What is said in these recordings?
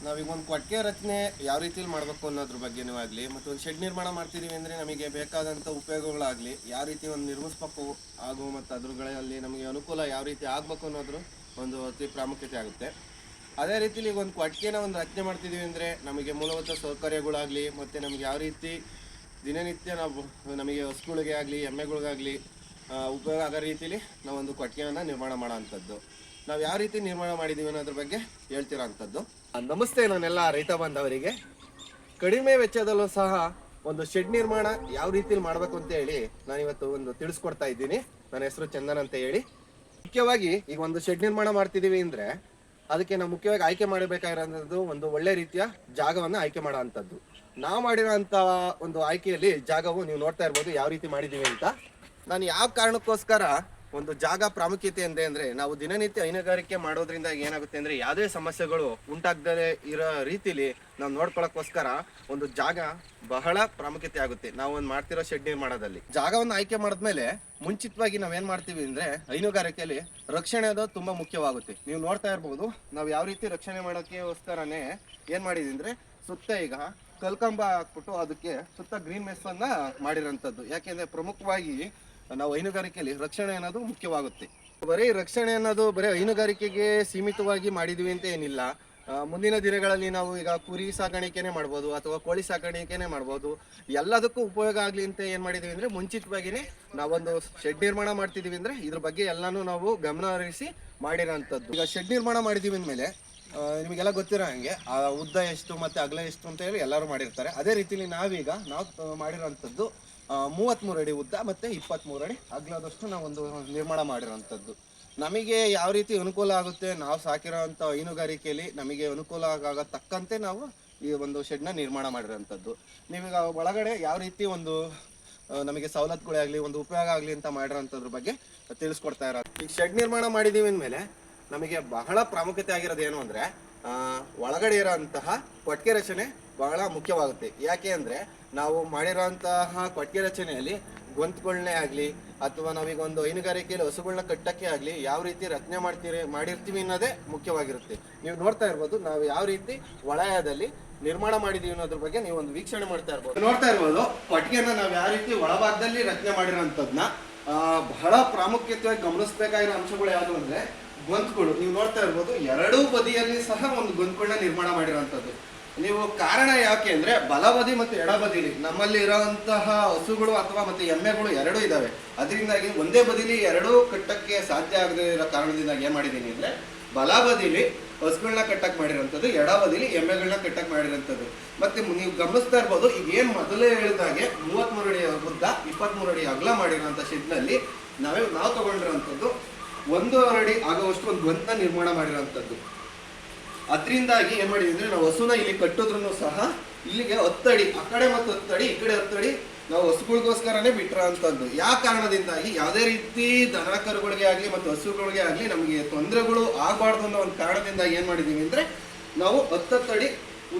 ನಾವೀಗ ಒಂದು ಕೊಟ್ಟಿಗೆ ರಚನೆ ಯಾವ ರೀತಿಯಲ್ಲಿ ಮಾಡಬೇಕು ಅನ್ನೋದ್ರ ಬಗ್ಗೆನೂ ಆಗಲಿ, ಮತ್ತು ಒಂದು ಶೆಡ್ ನಿರ್ಮಾಣ ಮಾಡ್ತಿದ್ದೀವಿ ಅಂದರೆ ನಮಗೆ ಬೇಕಾದಂಥ ಉಪಯೋಗಗಳಾಗಲಿ ಯಾವ ರೀತಿ ಒಂದು ನಿರ್ಮಿಸ್ಬೇಕು ಹಾಗೂ ಮತ್ತು ಅದ್ರಲ್ಲಿ ನಮಗೆ ಅನುಕೂಲ ಯಾವ ರೀತಿ ಆಗಬೇಕು ಅನ್ನೋದ್ರ ಒಂದು ಅತಿ ಪ್ರಾಮುಖ್ಯತೆ ಆಗುತ್ತೆ. ಅದೇ ರೀತಿಲಿ ಈಗ ಒಂದು ಕೊಟ್ಟಿಗೆನ ಒಂದು ರಚನೆ ಮಾಡ್ತಿದ್ದೀವಿ ಅಂದರೆ ನಮಗೆ ಮೂಲಭೂತ ಸೌಕರ್ಯಗಳಾಗಲಿ ಮತ್ತು ನಮಗೆ ಯಾವ ರೀತಿ ದಿನನಿತ್ಯ ನಾವು ನಮಗೆ ಹಸುಗಳಿಗೆ ಆಗಲಿ ಎಮ್ಮೆಗಳಿಗಾಗಲಿ ಉಪಯೋಗ ಆಗೋ ರೀತಿಲಿ ನಾವೊಂದು ಕೊಟ್ಟಿಗೆಯನ್ನು ನಿರ್ಮಾಣ ಮಾಡೋ ಅಂಥದ್ದು. ನಾವು ಯಾವ ರೀತಿ ನಿರ್ಮಾಣ ಮಾಡಿದ್ದೀವಿ ಅನ್ನೋದ್ರ ಬಗ್ಗೆ ಹೇಳ್ತಿರೋ ಅಂಥದ್ದು. ನಮಸ್ತೆ ನಾನೆಲ್ಲ ರೈತ ಬಾಂಧವರಿಗೆ. ಕಡಿಮೆ ವೆಚ್ಚದಲ್ಲೂ ಸಹ ಒಂದು ಶೆಡ್ ನಿರ್ಮಾಣ ಯಾವ ರೀತಿಯಲ್ಲಿ ಮಾಡಬೇಕು ಅಂತ ಹೇಳಿ ನಾನಿವತ್ತು ಒಂದು ತಿಳಿಸ್ಕೊಡ್ತಾ ಇದ್ದೀನಿ. ನನ್ನ ಹೆಸರು ಚಂದನ್ ಅಂತ ಹೇಳಿ. ಮುಖ್ಯವಾಗಿ ಈಗ ಒಂದು ಶೆಡ್ ನಿರ್ಮಾಣ ಮಾಡ್ತಿದ್ದೀವಿ ಅಂದರೆ ಅದಕ್ಕೆ ನಾವು ಮುಖ್ಯವಾಗಿ ಆಯ್ಕೆ ಮಾಡಬೇಕಾಗಿರೋದು ಒಂದು ಒಳ್ಳೆ ರೀತಿಯ ಜಾಗವನ್ನು ಆಯ್ಕೆ ಮಾಡೋ ಅಂಥದ್ದು. ನಾವು ಮಾಡಿರೋಂಥ ಒಂದು ಆಯ್ಕೆಯಲ್ಲಿ ಜಾಗವು ನೀವು ನೋಡ್ತಾ ಇರ್ಬೋದು ಯಾವ ರೀತಿ ಮಾಡಿದ್ದೀವಿ ಅಂತ. ನಾನು ಯಾವ ಕಾರಣಕ್ಕೋಸ್ಕರ ಒಂದು ಜಾಗ ಪ್ರಾಮುಖ್ಯತೆ ಅಂದೆ ಅಂದರೆ, ನಾವು ದಿನನಿತ್ಯ ಹೈನುಗಾರಿಕೆ ಮಾಡೋದ್ರಿಂದ ಏನಾಗುತ್ತೆ ಅಂದರೆ ಯಾವುದೇ ಸಮಸ್ಯೆಗಳು ಉಂಟಾಗದೇ ಇರೋ ರೀತಿಲಿ ನಾವು ನೋಡ್ಕೊಳ್ಳೋಕ್ಕೋಸ್ಕರ ಒಂದು ಜಾಗ ಬಹಳ ಪ್ರಾಮುಖ್ಯತೆ ಆಗುತ್ತೆ. ನಾವು ಒಂದು ಮಾಡ್ತಿರೋ ಶೆಡ್ ನಿರ್ಮಾಣದಲ್ಲಿ ಜಾಗವನ್ನು ಆಯ್ಕೆ ಮಾಡಿದ್ಮೇಲೆ ಮುಂಚಿತವಾಗಿ ನಾವೇನು ಮಾಡ್ತೀವಿ ಅಂದರೆ ಹೈನುಗಾರಿಕೆಯಲ್ಲಿ ರಕ್ಷಣೆ ಅದು ತುಂಬ ಮುಖ್ಯವಾಗುತ್ತೆ. ನೀವು ನೋಡ್ತಾ ಇರ್ಬೋದು ನಾವು ಯಾವ ರೀತಿ ರಕ್ಷಣೆ ಮಾಡೋಕ್ಕೋಸ್ಕರನೇ ಏನು ಮಾಡಿದ್ವಿ ಅಂದರೆ ಸುತ್ತ ಈಗ ಕಲ್ಕಂಬ ಹಾಕ್ಬಿಟ್ಟು ಅದಕ್ಕೆ ಸುತ್ತ ಗ್ರೀನ್ ಮೆಸ್ಸನ್ನು ಮಾಡಿರೋಂಥದ್ದು. ಯಾಕೆಂದರೆ ಪ್ರಮುಖವಾಗಿ ನಾವು ಹೈನುಗಾರಿಕೆಯಲ್ಲಿ ರಕ್ಷಣೆ ಅನ್ನೋದು ಮುಖ್ಯವಾಗುತ್ತೆ. ಬರೀ ರಕ್ಷಣೆ ಅನ್ನೋದು ಬರೀ ಹೈನುಗಾರಿಕೆಗೆ ಸೀಮಿತವಾಗಿ ಮಾಡಿದ್ವಿ ಅಂತ ಏನಿಲ್ಲ. ಮುಂದಿನ ದಿನಗಳಲ್ಲಿ ನಾವು ಈಗ ಕುರಿ ಸಾಕಾಣಿಕೆನೇ ಮಾಡ್ಬೋದು ಅಥವಾ ಕೋಳಿ ಸಾಕಾಣಿಕೆನೇ ಮಾಡ್ಬೋದು. ಎಲ್ಲದಕ್ಕೂ ಉಪಯೋಗ ಆಗಲಿ ಅಂತ ಏನು ಮಾಡಿದ್ದೀವಿ ಅಂದರೆ ಮುಂಚಿತವಾಗಿಯೇ ನಾವೊಂದು ಶೆಡ್ ನಿರ್ಮಾಣ ಮಾಡ್ತಿದ್ದೀವಿ ಅಂದರೆ ಇದ್ರ ಬಗ್ಗೆ ಎಲ್ಲನೂ ನಾವು ಗಮನ ಹರಿಸಿ ಮಾಡಿರೋಂಥದ್ದು. ಈಗ ಶೆಡ್ ನಿರ್ಮಾಣ ಮಾಡಿದ್ದೀವಿ ಅಂದಮೇಲೆ ನಿಮಗೆಲ್ಲ ಗೊತ್ತಿರೋ ಹಾಗೆ ಆ ಉದ್ದ ಎಷ್ಟು ಮತ್ತು ಅಗಲ ಎಷ್ಟು ಅಂತ ಹೇಳಿ ಎಲ್ಲರೂ ಮಾಡಿರ್ತಾರೆ. ಅದೇ ರೀತಿಲಿ ನಾವು ಮಾಡಿರೋಂಥದ್ದು 33 ಅಡಿ ಉದ್ದ ಮತ್ತು 23 ಅಡಿ ಅಗಲದಷ್ಟು ನಾವೊಂದು ನಿರ್ಮಾಣ ಮಾಡಿರೋಂಥದ್ದು. ನಮಗೆ ಯಾವ ರೀತಿ ಅನುಕೂಲ ಆಗುತ್ತೆ, ನಾವು ಸಾಕಿರೋಂಥ ಹೈನುಗಾರಿಕೆಯಲ್ಲಿ ನಮಗೆ ಅನುಕೂಲ ಆಗೋ ತಕ್ಕಂತೆ ನಾವು ಈ ಒಂದು ಶೆಡ್ನ ನಿರ್ಮಾಣ ಮಾಡಿರೋಂಥದ್ದು. ನೀವೀಗ ಒಳಗಡೆ ಯಾವ ರೀತಿ ಒಂದು ನಮಗೆ ಸವಲತ್ತುಗಳೇ ಆಗಲಿ ಒಂದು ಉಪಯೋಗ ಆಗಲಿ ಅಂತ ಮಾಡಿರೋಂಥದ್ರ ಬಗ್ಗೆ ತಿಳಿಸ್ಕೊಡ್ತಾ ಇರೋದು. ಈಗ ಶೆಡ್ ನಿರ್ಮಾಣ ಮಾಡಿದ್ದೀವಿ ಅಂದಮೇಲೆ ನಮಗೆ ಬಹಳ ಪ್ರಾಮುಖ್ಯತೆ ಆಗಿರೋದು ಏನು ಅಂದರೆ ಒಳಗಡೆ ಇರೋಂತಹ ಕೊಟ್ಟಿಗೆ ರಚನೆ ಬಹಳ ಮುಖ್ಯವಾಗುತ್ತೆ. ಯಾಕೆ ಅಂದರೆ ನಾವು ಮಾಡಿರೋಂತಹ ಕೊಟ್ಟಿಗೆ ರಚನೆಯಲ್ಲಿ ಗೊಂತುಗಳನ್ನೇ ಆಗಲಿ ಅಥವಾ ನಾವೀಗ ಒಂದು ಹೈನುಗಾರಿಕೆಯಲ್ಲಿ ಹಸುಗಳನ್ನ ಕಟ್ಟಕ್ಕೆ ಆಗಲಿ ಯಾವ ರೀತಿ ರಚನೆ ಮಾಡಿರ್ತೀವಿ ಅನ್ನೋದೇ ಮುಖ್ಯವಾಗಿರುತ್ತೆ. ನೀವು ನೋಡ್ತಾ ಇರ್ಬೋದು ನಾವು ಯಾವ ರೀತಿ ವಲಯದಲ್ಲಿ ನಿರ್ಮಾಣ ಮಾಡಿದೀವಿ ಅನ್ನೋದ್ರ ಬಗ್ಗೆ ನೀವು ಒಂದು ವೀಕ್ಷಣೆ ಮಾಡ್ತಾ ಇರ್ಬೋದು. ನೋಡ್ತಾ ಇರ್ಬೋದು ಕೊಟ್ಟಿಗೆನ ನಾವು ಯಾವ ರೀತಿ ಒಳಭಾಗದಲ್ಲಿ ರಚನೆ ಮಾಡಿರೋಂಥದ್ದನ್ನ ಬಹಳ ಪ್ರಾಮುಖ್ಯತೆಯಾಗಿ ಗಮನಿಸಬೇಕಾಗಿರೋ ಅಂಶಗಳು ಯಾವುದು ಅಂದರೆ ಗೊಂತುಗಳು. ನೀವು ನೋಡ್ತಾ ಇರ್ಬೋದು ಎರಡೂ ಬದಿಯಲ್ಲಿ ಸಹ ಒಂದು ಗೊಂತುಗಳನ್ನ ನಿರ್ಮಾಣ ಮಾಡಿರೋಂಥದ್ದು. ನೀವು ಕಾರಣ ಯಾಕೆ ಅಂದರೆ ಬಲಬದಿ ಮತ್ತು ಎಡಬದಿಲಿ ನಮ್ಮಲ್ಲಿ ಇರೋಂತಹ ಹಸುಗಳು ಅಥವಾ ಮತ್ತು ಎಮ್ಮೆಗಳು ಎರಡೂ ಇದ್ದಾವೆ. ಅದರಿಂದಾಗಿ ಒಂದೇ ಬದಿಲಿ ಎರಡೂ ಕಟ್ಟಕ್ಕೆ ಸಾಧ್ಯ ಆಗದೇ ಇರೋ ಕಾರಣದಿಂದಾಗಿ ಏನು ಮಾಡಿದ್ದೀನಿ ಅಂದರೆ ಬಲಬದಿಲಿ ಹಸುಗಳನ್ನ ಕಟ್ಟಕ್ಕೆ ಮಾಡಿರೋಂಥದ್ದು, ಎಡಬದಿಲಿ ಎಮ್ಮೆಗಳನ್ನ ಕಟ್ಟಕ್ಕೆ ಮಾಡಿರೋಂಥದ್ದು. ಮತ್ತು ನೀವು ಗಮನಿಸ್ತಾ ಇರ್ಬೋದು ಈಗ ಏನು ಮೊದಲೇ ಹೇಳಿದಾಗೆ 33 ಅಡಿ ಉದ್ದ 23 ಅಡಿ ಅಗಲ ಮಾಡಿರೋಂಥ ಶೆಡ್ನಲ್ಲಿ ನಾವು ತಗೊಂಡಿರೋಂಥದ್ದು 1 ಅಡಿ ಆಗುವಷ್ಟು ಒಂದು ಗೊಂತನ್ನ ನಿರ್ಮಾಣ ಮಾಡಿರೋಂಥದ್ದು. ಅದರಿಂದಾಗಿ ಏನು ಮಾಡಿದ್ವಿ ಅಂದರೆ ನಾವು ಹಸುನ ಇಲ್ಲಿ ಕಟ್ಟಿದ್ರೂ ಸಹ ಇಲ್ಲಿಗೆ 10 ಅಡಿ ಆ ಕಡೆ ಮತ್ತು 10 ಅಡಿ ಈ ಕಡೆ 10 ಅಡಿ ನಾವು ಹಸುಗಳಿಗೋಸ್ಕರನೇ ಬಿಟ್ಟಿರೋ ಅಂಥದ್ದು. ಯಾವ ಕಾರಣದಿಂದಾಗಿ ಯಾವುದೇ ರೀತಿ ದನ ಕರುಗಳಿಗೆ ಆಗಲಿ ಮತ್ತು ಹಸುಗಳಿಗೆ ಆಗಲಿ ನಮಗೆ ತೊಂದರೆಗಳು ಆಗಬಾರ್ದು ಅನ್ನೋ ಒಂದು ಕಾರಣದಿಂದಾಗಿ ಏನು ಮಾಡಿದ್ದೀವಿ ಅಂದರೆ ನಾವು 10 ಅಡಿ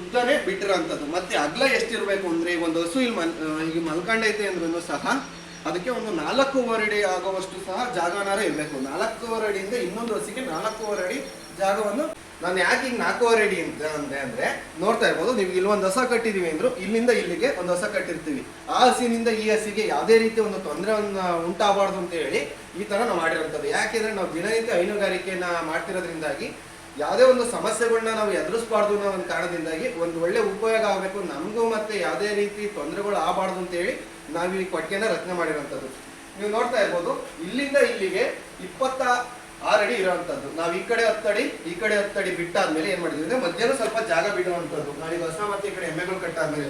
ಉದ್ದನೇ ಬಿಟ್ಟಿರೋ ಅಂಥದ್ದು. ಮತ್ತು ಅಗಲ ಎಷ್ಟಿರಬೇಕು ಅಂದರೆ ಈಗ ಒಂದು ಹಸು ಈಗ ಮಲ್ಕೊಂಡೈತೆ ಅಂದ್ರೂ ಸಹ ಅದಕ್ಕೆ ಒಂದು 4.5 ಅಡಿ ಆಗುವಷ್ಟು ಸಹ ಜಾಗನಾರ ಇರಬೇಕು. 4.5 ಅಡಿಯಿಂದ ಇನ್ನೊಂದು ಹಸಿಗೆ 4.5 ಅಡಿ ಜಾಗವನ್ನು ನಾನು ಯಾಕೆ ಈಗ 4.5 ಅಡಿ ಅಂತ ಅಂದರೆ ನೋಡ್ತಾ ಇರ್ಬೋದು ನೀವು ಇಲ್ಲಿ ಒಂದು ಹಸ ಕಟ್ಟಿದೀವಿ ಅಂದ್ರು ಇಲ್ಲಿಂದ ಇಲ್ಲಿಗೆ ಒಂದು ಹಸ ಕಟ್ಟಿರ್ತೀವಿ. ಆ ಹಸಿನಿಂದ ಈ ಹಸಿಗೆ ಯಾವುದೇ ರೀತಿ ಒಂದು ತೊಂದರೆಯನ್ನು ಉಂಟಾಗಬಾರ್ದು ಅಂತ ಹೇಳಿ ಈ ಥರ ನಾವು ಮಾಡಿರೋಂಥದ್ದು. ಯಾಕೆಂದರೆ ನಾವು ದಿನನಿತ್ಯ ಹೈನುಗಾರಿಕೆಯನ್ನು ಮಾಡ್ತಿರೋದ್ರಿಂದಾಗಿ ಯಾವುದೇ ಒಂದು ಸಮಸ್ಯೆಗಳನ್ನ ನಾವು ಎದುರಿಸಬಾರ್ದು ಅನ್ನೋ ಒಂದು ಕಾರಣದಿಂದಾಗಿ ಒಂದು ಒಳ್ಳೆ ಉಪಯೋಗ ಆಗಬೇಕು ನಮಗೂ ಮತ್ತು ಯಾವುದೇ ರೀತಿ ತೊಂದರೆಗಳು ಆಗಬಾರ್ದು ಅಂತೇಳಿ ನಾವು ಈ ಕೊಟ್ಟಿಗೆನ ರಚನೆ ಮಾಡಿರೋಂಥದ್ದು. ನೀವು ನೋಡ್ತಾ ಇರ್ಬೋದು ಇಲ್ಲಿಂದ ಇಲ್ಲಿಗೆ 26 ಅಡಿ ಇರೋವಂಥದ್ದು. ನಾವು ಈ ಕಡೆ 10 ಅಡಿ ಈ ಕಡೆ 10 ಅಡಿ ಬಿಟ್ಟಾದ್ಮೇಲೆ ಏನು ಮಾಡಿದ್ವಿ ಅಂದರೆ ಮಧ್ಯಾಹ್ನ ಸ್ವಲ್ಪ ಜಾಗ ಬಿಡುವಂಥದ್ದು. ನಾವೀಗ ಹಸ ಮತ್ತು ಈ ಕಡೆ ಎಮ್ಮೆಗಳು ಕಟ್ಟಾದ್ಮೇಲೆ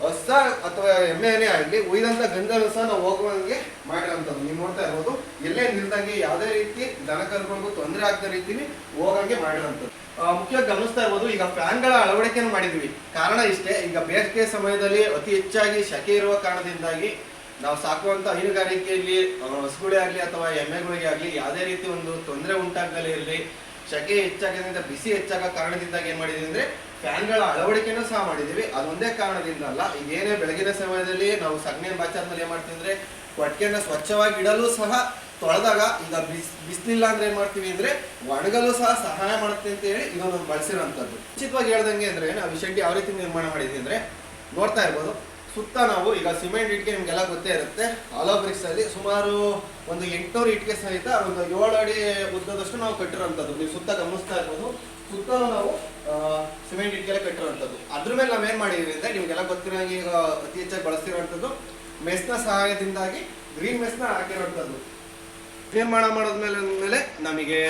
ಹಸ ಅಥವಾ ಎಮ್ಮೆನೇ ಆಗಲಿ ಉಯ್ದಂಥ ಗಂಧನೂ ಸಹ ನಾವು ಹೋಗುವಂಗೆ ಮಾಡಿರೋಂಥದ್ದು. ನೀವು ನೋಡ್ತಾ ಇರ್ಬೋದು ಎಲ್ಲೇ ನಿಲ್ದಂಗೆ ಯಾವುದೇ ರೀತಿ ದನ ಕರುಗಳಿಗೂ ತೊಂದರೆ ಆಗದ ರೀತಿಲಿ ಹೋಗಂಗೆ ಮಾಡಿರೋಂಥದ್ದು. ಮುಖ್ಯವಾಗಿ ಗಮನಿಸ್ತಾ ಇರ್ಬೋದು ಈಗ ಫ್ಯಾನ್ಗಳ ಅಳವಡಿಕೆಯನ್ನು ಮಾಡಿದ್ವಿ. ಕಾರಣ ಇಷ್ಟೇ, ಈಗ ಬೇಸಿಗೆ ಸಮಯದಲ್ಲಿ ಅತಿ ಹೆಚ್ಚಾಗಿ ಶೆಕೆ ಇರುವ ಕಾರಣದಿಂದಾಗಿ ನಾವು ಸಾಕುವಂಥ ಹೈನುಗಾರಿಕೆಯಲ್ಲಿ ಹಸುಗಳೇ ಆಗಲಿ ಅಥವಾ ಎಮ್ಮೆಗಳಿಗೆ ಆಗಲಿ ಯಾವುದೇ ರೀತಿ ಒಂದು ತೊಂದರೆ ಉಂಟಾಗಲೇ ಇರಲಿ, ಶೆಕೆ ಹೆಚ್ಚಾಗೋದ್ರಿಂದ ಬಿಸಿ ಹೆಚ್ಚಾಗೋ ಕಾರಣದಿಂದಾಗಿ ಏನು ಮಾಡಿದ್ವಿ ಅಂದರೆ ಫ್ಯಾನ್ಗಳ ಅಳವಡಿಕೆನೂ ಸಹ ಮಾಡಿದ್ದೀವಿ. ಅದೊಂದೇ ಕಾರಣದಿಂದ ಅಲ್ಲ, ಈಗ ಏನೇ ಬೆಳಗಿನ ಸಮಯದಲ್ಲಿ ನಾವು ಸಗಣಿ ಬಾಚಾದ್ಮೇಲೆ ಏನು ಮಾಡ್ತೀವಿ ಅಂದರೆ ಕೊಟ್ಟಿಗೆನ ಸ್ವಚ್ಛವಾಗಿ ಇಡಲು ಸಹ ತೊಳೆದಾಗ ಈಗ ಬಿಸಿಲಿಲ್ಲ ಅಂದ್ರೆ ಏನ್ ಮಾಡ್ತೀವಿ ಅಂದ್ರೆ ಒಣಗಲು ಸಹ ಸಹಾಯ ಮಾಡುತ್ತೆ ಅಂತ ಹೇಳಿ ಇದನ್ನು ಬಳಸಿರೋಂಥದ್ದು. ಉಚಿತವಾಗಿ ಹೇಳ್ದಂಗೆ ಅಂದ್ರೆ ನಾವು ಈ ಶೆಡ್ ಯಾವ ರೀತಿ ನಿರ್ಮಾಣ ಮಾಡಿದ್ವಿ ಅಂದ್ರೆ ನೋಡ್ತಾ ಇರ್ಬೋದು. ಸುತ್ತ ನಾವು ಈಗ ಸಿಮೆಂಟ್ ಇಟ್ಕೆ ನಿಮ್ಗೆಲ್ಲ ಗೊತ್ತೇ ಇರುತ್ತೆ. ಆಲೋ ಬ್ರಿಕ್ಸ್ ಅಲ್ಲಿ ಸುಮಾರು ಒಂದು 800 ಇಟ್ಕೆ ಸಹಿತ ಒಂದು 7 ಅಡಿ ಉದ್ದದಷ್ಟು ನಾವು ಕಟ್ಟಿರೋಂಥದ್ದು. ನೀವು ಸುತ್ತ ಗಮನಿಸ್ತಾ ಇರ್ಬೋದು. ಸುತ್ತ ನಾವು ಸಿಮೆಂಟ್ ಇಟ್ಕೆಲ್ಲ ಕಟ್ಟಿರೋಂಥದ್ದು. ಅದ್ರ ಮೇಲೆ ನಾವೇನ್ ಮಾಡಿದೀವಿ ಅಂದ್ರೆ ನಿಮ್ಗೆಲ್ಲ ಗೊತ್ತಿರೋಂಗೆ ಈಗ ಅತಿ ಹೆಚ್ಚಾಗಿ ಬಳಸ್ತಿರೋಂಥದ್ದು ಮೆಸ್ನ ಸಹಾಯದಿಂದಾಗಿ ಗ್ರೀನ್ ಮೆಸ್ನ ಹಾಕಿರೋಂಥದ್ದು. ನಿರ್ಮಾಣ ಮಾಡೋದ್ಮೇಲೆ ನಮಗೆ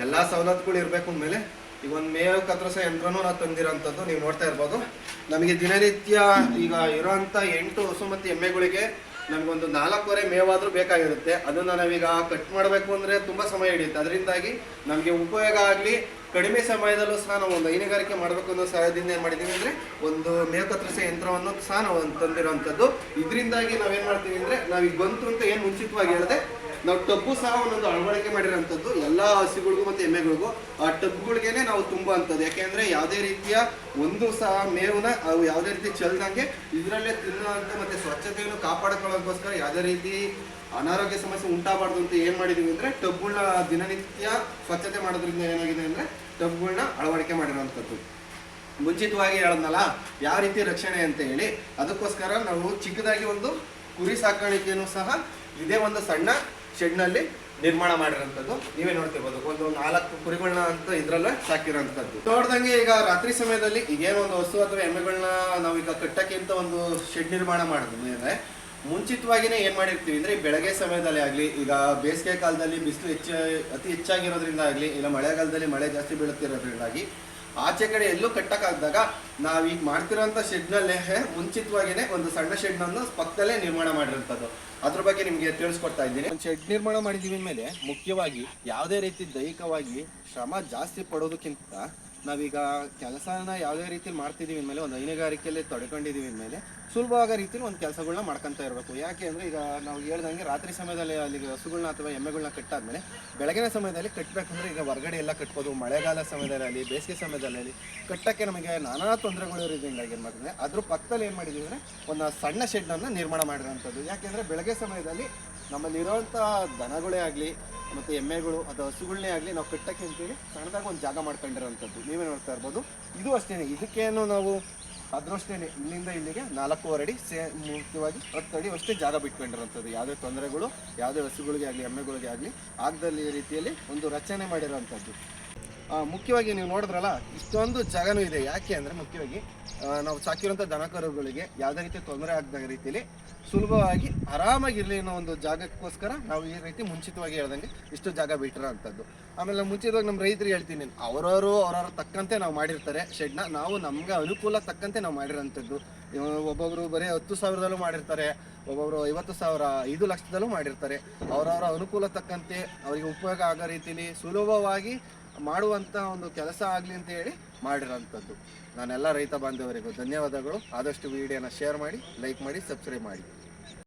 ಎಲ್ಲಾ ಸವಲತ್ತುಗಳು ಇರಬೇಕು ಅಂದಮೇಲೆ ಈಗ ಒಂದು ಮೇವು ಕತ್ತರಿಸೋ ಯಂತ್ರನೂ ನಾವು ತಂದಿರೋಂಥದ್ದು. ನೀವು ನೋಡ್ತಾ ಇರ್ಬೋದು. ನಮಗೆ ದಿನನಿತ್ಯ ಈಗ ಇರೋಂಥ 8 ಹಸು ಮತ್ತು ಎಮ್ಮೆಗಳಿಗೆ ನಮಗೊಂದು 4 ಮೇವಾದರೂ ಬೇಕಾಗಿರುತ್ತೆ. ಅದನ್ನು ನಾವೀಗ ಕಟ್ ಮಾಡಬೇಕು ಅಂದರೆ ತುಂಬ ಸಮಯ ಹಿಡಿಯುತ್ತೆ. ಅದರಿಂದಾಗಿ ನಮಗೆ ಉಪಯೋಗ ಆಗಲಿ ಕಡಿಮೆ ಸಮಯದಲ್ಲೂ ಸಹ ನಾವು ಒಂದು ಹೈನುಗಾರಿಕೆ ಮಾಡಬೇಕು ಅನ್ನೋ ಸಹಾಯದಿಂದ ಏನು ಮಾಡಿದ್ದೀವಿ ಅಂದರೆ ಒಂದು ಮೇವು ಕತ್ತರಿಸೋ ಯಂತ್ರವನ್ನು ಸಹ ನಾವು ತಂದಿರೋಂಥದ್ದು. ಇದರಿಂದಾಗಿ ನಾವೇನು ಮಾಡ್ತೀವಿ ಅಂದರೆ ನಾವೀಗ ಬಂತು ಅಂತ ಏನು ಮುಂಚಿತವಾಗಿ ಹೇಳಿದೆ, ನಾವು ಟಬ್ಬು ಸಹ ಒಂದೊಂದು ಅಳವಡಿಕೆ ಮಾಡಿರೋಂಥದ್ದು ಎಲ್ಲ ಹಸುಗಳಿಗೂ ಮತ್ತು ಎಮ್ಮೆಗಳಿಗೂ. ಆ ಟಬ್ಗಳಿಗೇನೆ ನಾವು ತುಂಬ ಅಂಥದ್ದು. ಯಾಕೆಂದರೆ ಯಾವುದೇ ರೀತಿಯ ಒಂದು ಸಹ ಮೇವನ್ನ ಅವು ಯಾವುದೇ ರೀತಿ ಚೆಲ್ದಂಗೆ ಇದರಲ್ಲೇ ತಿನ್ನುವಂಥ ಮತ್ತು ಸ್ವಚ್ಛತೆಯನ್ನು ಕಾಪಾಡಿಕೊಳ್ಳೋದಕ್ಕೋಸ್ಕರ ಯಾವುದೇ ರೀತಿ ಅನಾರೋಗ್ಯ ಸಮಸ್ಯೆ ಉಂಟಾಗಬಾರ್ದು ಅಂತ ಏನು ಮಾಡಿದ್ದೀವಿ ಅಂದರೆ ಟಬ್ಗಳನ್ನ ದಿನನಿತ್ಯ ಸ್ವಚ್ಛತೆ ಮಾಡೋದ್ರಿಂದ ಏನಾಗಿದೆ ಅಂದರೆ ಟಬ್ಗಳನ್ನ ಅಳವಡಿಕೆ ಮಾಡಿರೋಂಥದ್ದು. ಮುಂಚಿತವಾಗಿ ಹೇಳದ್ನಲ್ಲ ಯಾವ ರೀತಿ ರಕ್ಷಣೆ ಅಂತ ಹೇಳಿ, ಅದಕ್ಕೋಸ್ಕರ ನಾವು ಚಿಕ್ಕದಾಗಿ ಒಂದು ಕುರಿ ಸಾಕಾಣಿಕೆಯನ್ನು ಸಹ ಇದೇ ಒಂದು ಸಣ್ಣ ಶೆಡ್ನಲ್ಲಿ ನಿರ್ಮಾಣ ಮಾಡಿರೋಂಥದ್ದು. ನೀವೇ ನೋಡ್ತಿರ್ಬೋದು. ಒಂದು 4 ಕುರಿಗಳನ್ನ ಅಂತ ಇದ್ರಲ್ಲೇ ಸಾಕಿರೋಂಥದ್ದು. ನೋಡ್ದಂಗೆ ಈಗ ರಾತ್ರಿ ಸಮಯದಲ್ಲಿ ಈಗೇನೋ ಒಂದು ಹಸು ಅಥವಾ ಎಮ್ಮೆಗಳನ್ನ ನಾವು ಈಗ ಕಟ್ಟಕ್ಕೆ ಅಂತ ಒಂದು ಶೆಡ್ ನಿರ್ಮಾಣ ಮಾಡಿದ್ರೆ ಮುಂಚಿತವಾಗಿನೇ ಏನು ಮಾಡಿರ್ತೀವಿ ಅಂದರೆ ಬೆಳಗ್ಗೆ ಸಮಯದಲ್ಲಿ ಆಗಲಿ, ಈಗ ಬೇಸಿಗೆ ಕಾಲದಲ್ಲಿ ಬಿಸಿಲು ಅತಿ ಹೆಚ್ಚಾಗಿರೋದ್ರಿಂದ ಆಗಲಿ, ಇಲ್ಲ ಮಳೆಗಾಲದಲ್ಲಿ ಮಳೆ ಜಾಸ್ತಿ ಬೀಳುತ್ತಿರೋದ್ರಿಂದಾಗಿ ಆಚೆ ಕಡೆ ಎಲ್ಲೂ ಕಟ್ಟಕ್ಕಾಗದಾಗ ನಾವೀಗ ಮಾಡ್ತಿರೋಂಥ ಶೆಡ್ನಲ್ಲೇ ಮುಂಚಿತವಾಗಿಯೇ ಒಂದು ಸಣ್ಣ ಶೆಡ್ನನ್ನು ಪಕ್ಕದಲ್ಲೇ ನಿರ್ಮಾಣ ಮಾಡಿರೋಂಥದ್ದು. ಅದ್ರ ಬಗ್ಗೆ ನಿಮಗೆ ತಿಳಿಸ್ಕೊಡ್ತಾ ಇದ್ದೀನಿ. ಒಂದು ಶೆಡ್ ನಿರ್ಮಾಣ ಮಾಡಿದ್ದೀವಿ ಮೇಲೆ ಮುಖ್ಯವಾಗಿ ಯಾವುದೇ ರೀತಿ ದೈಹಿಕವಾಗಿ ಶ್ರಮ ಜಾಸ್ತಿ ಪಡೋದಕ್ಕಿಂತ ನಾವೀಗ ಕೆಲಸನ ಯಾವುದೇ ರೀತಿಯಲ್ಲಿ ಮಾಡ್ತಿದ್ದೀವಿ ಅಂದಮೇಲೆ ಒಂದು ಹೈನುಗಾರಿಕೆಯಲ್ಲಿ ತೊಡ್ಕೊಂಡಿದ್ದೀವಿ ಅಂದಮೇಲೆ ಸುಲಭವಾದ ರೀತಿಯಲ್ಲಿ ಒಂದು ಕೆಲಸಗಳನ್ನ ಮಾಡ್ಕೊತಾ ಇರಬೇಕು. ಯಾಕೆ ಅಂದರೆ ಈಗ ನಾವು ಹೇಳ್ದಂಗೆ ರಾತ್ರಿ ಸಮಯದಲ್ಲಿ ಅಲ್ಲಿಗೆ ಹಸುಗಳನ್ನ ಅಥವಾ ಎಮ್ಮೆಗಳನ್ನ ಕಟ್ಟಾದ್ಮೇಲೆ ಬೆಳಗಿನ ಸಮಯದಲ್ಲಿ ಕಟ್ಟಬೇಕಂದ್ರೆ ಈಗ ಹೊರಗಡೆ ಎಲ್ಲ ಕಟ್ಬೋದು. ಮಳೆಗಾಲ ಸಮಯದಲ್ಲಿ ಬೇಸಿಗೆ ಸಮಯದಲ್ಲಿ ಕಟ್ಟಕ್ಕೆ ನಮಗೆ ನಾನಾ ತೊಂದರೆಗಳು ಇರೋದ್ರಿಂದ ಏನು ಮಾಡಿದ್ರೆ ಅದ್ರ ಪಕ್ಕದಲ್ಲಿ ಏನು ಮಾಡಿದ್ದೀವಿ ಅಂದರೆ ಒಂದು ಸಣ್ಣ ಶೆಡ್ಡನ್ನು ನಿರ್ಮಾಣ ಮಾಡಿರೋಂಥದ್ದು. ಯಾಕೆಂದರೆ ಬೆಳಗ್ಗೆ ಸಮಯದಲ್ಲಿ ನಮ್ಮಲ್ಲಿರೋಂಥ ದನಗಳೇ ಆಗಲಿ ಮತ್ತು ಎಮ್ಮೆಗಳು ಅಥವಾ ಹಸುಗಳನ್ನೇ ಆಗಲಿ ನಾವು ಕಟ್ಟಕ್ಕೆ ಅಂತೇಳಿ ಸಣ್ಣದಾಗಿ ಒಂದು ಜಾಗ ಮಾಡ್ಕೊಂಡಿರೋಂಥದ್ದು. ನೀವೇ ನೋಡ್ತಾ ಇರ್ಬೋದು. ಇದು ಅಷ್ಟೇ, ಇದಕ್ಕೇನು ನಾವು ಅದರಷ್ಟೇ ಇಲ್ಲಿಂದ ಇಲ್ಲಿಗೆ 4.5 ಅಡಿ ಮುಖ್ಯವಾಗಿ 10 ಅಡಿ ಅಷ್ಟೇ ಜಾಗ ಬಿಟ್ಕೊಂಡಿರೋಂಥದ್ದು. ಯಾವುದೇ ತೊಂದರೆಗಳು ಯಾವುದೇ ಹಸುಗಳಿಗೆ ಆಗಲಿ ಎಮ್ಮೆಗಳಿಗೆ ಆಗಲಿ ಆಗದಲ್ಲಿ ರೀತಿಯಲ್ಲಿ ಒಂದು ರಚನೆ ಮಾಡಿರೋಂಥದ್ದು. ಮುಖ್ಯವಾಗಿ ನೀವು ನೋಡಿದ್ರಲ್ಲ ಇಷ್ಟೊಂದು ಜಾಗನೂ ಇದೆ. ಯಾಕೆ ಅಂದರೆ ಮುಖ್ಯವಾಗಿ ನಾವು ಸಾಕಿರೋಂಥ ದನಕರುಗಳಿಗೆ ಯಾವುದೇ ರೀತಿ ತೊಂದರೆ ಆಗದ ರೀತಿಯಲ್ಲಿ ಸುಲಭವಾಗಿ ಆರಾಮಾಗಿರಲಿ ಅನ್ನೋ ಒಂದು ಜಾಗಕ್ಕೋಸ್ಕರ ನಾವು ಈ ರೀತಿ ಮುಂಚಿತವಾಗಿ ಹೇಳ್ದಂಗೆ ಇಷ್ಟು ಜಾಗ ಬಿಟ್ಟಿರೋ ಅಂಥದ್ದು. ಆಮೇಲೆ ಮುಂಚಿತವಾಗಿ ನಮ್ಮ ರೈತರಿಗೆ ಹೇಳ್ತೀನಿ, ಅವರವರು ತಕ್ಕಂತೆ ನಾವು ಮಾಡಿರ್ತಾರೆ ಶೆಡ್ನ. ನಾವು ನಮಗೆ ಅನುಕೂಲ ತಕ್ಕಂತೆ ನಾವು ಮಾಡಿರೋಂಥದ್ದು. ಒಬ್ಬೊಬ್ಬರು ಬರೀ 10,000ದಲ್ಲೂ ಮಾಡಿರ್ತಾರೆ, ಒಬ್ಬೊಬ್ಬರು 50,000 5 ಲಕ್ಷದಲ್ಲೂ ಮಾಡಿರ್ತಾರೆ. ಅವರವರ ಅನುಕೂಲ ತಕ್ಕಂತೆ ಅವರಿಗೆ ಉಪಯೋಗ ಆಗೋ ರೀತಿಯಲ್ಲಿ ಸುಲಭವಾಗಿ ಮಾಡುವಂಥ ಒಂದು ಕೆಲಸ ಆಗಲಿ ಅಂತ ಹೇಳಿ ಮಾಡಿರೋಂಥದ್ದು. ನಾನೆಲ್ಲ ರೈತ ಬಾಂಧವರಿಗೂ ಧನ್ಯವಾದಗಳು. ಆದಷ್ಟು ವಿಡಿಯೋನ ಶೇರ್ ಮಾಡಿ, ಲೈಕ್ ಮಾಡಿ, ಸಬ್ಸ್ಕ್ರೈಬ್ ಮಾಡಿ.